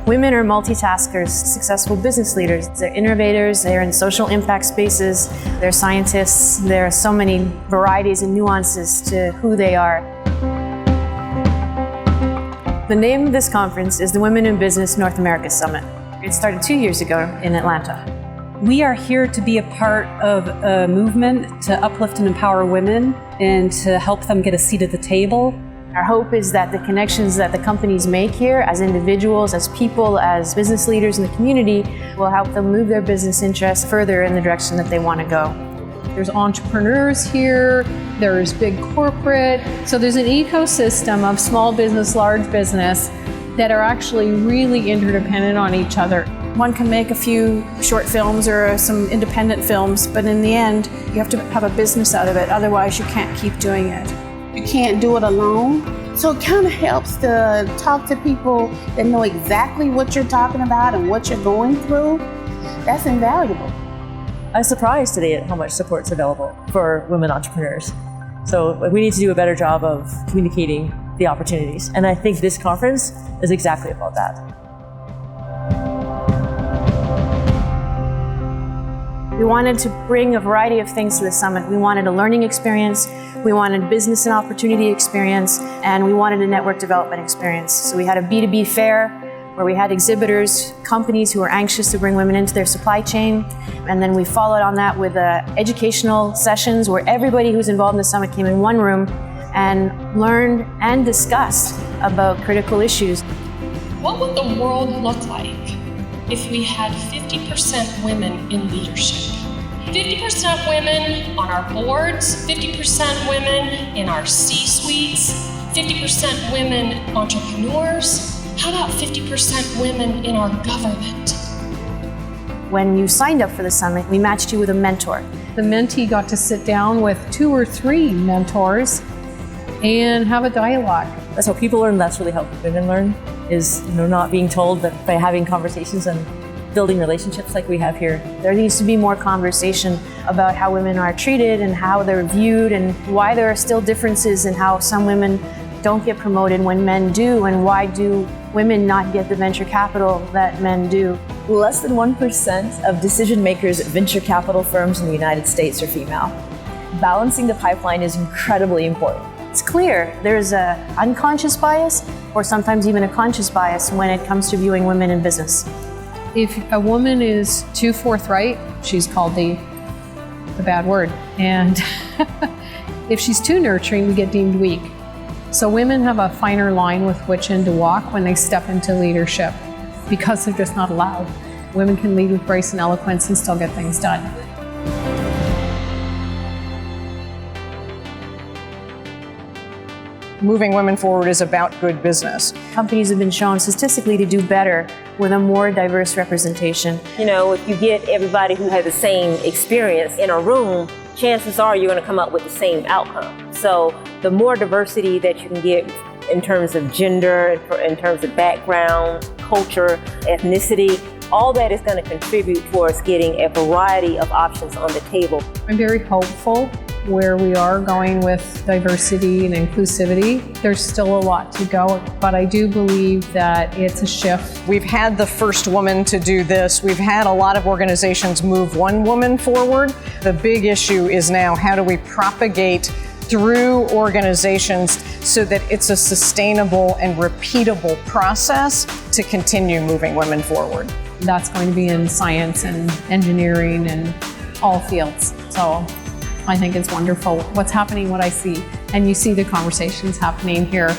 Women are multitaskers, successful business leaders. They're innovators, they're in social impact spaces, they're scientists. There are so many varieties and nuances to who they are. The name of this conference is the Women in Business North America Summit. It started 2 years ago in Atlanta. We are here to be a part of a movement to uplift and empower women and to help them get a seat at the table. Our hope is that the connections that the companies make here as individuals, as people, as business leaders in the community will help them move their business interests further in the direction that they want to go. There's entrepreneurs here, there's big corporate, so there's an ecosystem of small business, large business that are actually really interdependent on each other. One can make a few short films or some independent films, but in the end, you have to have a business out of it, otherwise you can't keep doing it. You can't do it alone. So it kind of helps to talk to people that know exactly what you're talking about and what you're going through. That's invaluable. I was surprised today at how much support's available for women entrepreneurs. So we need to do a better job of communicating the opportunities. And I think this conference is exactly about that. We wanted to bring a variety of things to the summit. We wanted a learning experience, we wanted business and opportunity experience, and we wanted a network development experience. So we had a B2B fair where we had exhibitors, companies who were anxious to bring women into their supply chain. And then we followed on that with educational sessions where everybody who's involved in the summit came in one room and learned and discussed about critical issues. What would the world look like if we had 50% women in leadership? 50% women on our boards, 50% women in our C-suites, 50% women entrepreneurs. How about 50% women in our government? When you signed up for the summit, we matched you with a mentor. The mentee got to sit down with 2 or 3 mentors and have a dialogue. That's how people learn, that's really how women learn, is not being told, but by having conversations and building relationships like we have here. There needs to be more conversation about how women are treated and how they're viewed and why there are still differences in how some women don't get promoted when men do, and why do women not get the venture capital that men do. Less than 1% of decision makers at venture capital firms in the United States are female. Balancing the pipeline is incredibly important. It's clear there's an unconscious bias or sometimes even a conscious bias when it comes to viewing women in business. If a woman is too forthright, she's called the bad word. And if she's too nurturing, we get deemed weak. So women have a finer line with which end to walk when they step into leadership because they're just not allowed. Women can lead with grace and eloquence and still get things done. Moving women forward is about good business. Companies have been shown statistically to do better with a more diverse representation. If you get everybody who has the same experience in a room, chances are you're going to come up with the same outcome. So the more diversity that you can get in terms of gender, in terms of background, culture, ethnicity, all that is going to contribute towards getting a variety of options on the table. I'm very hopeful where we are going with diversity and inclusivity. There's still a lot to go, but I do believe that it's a shift. We've had the first woman to do this. We've had a lot of organizations move one woman forward. The big issue is now how do we propagate through organizations so that it's a sustainable and repeatable process to continue moving women forward. That's going to be in science and engineering and all fields. So I think it's wonderful what's happening, what I see. And you see the conversations happening here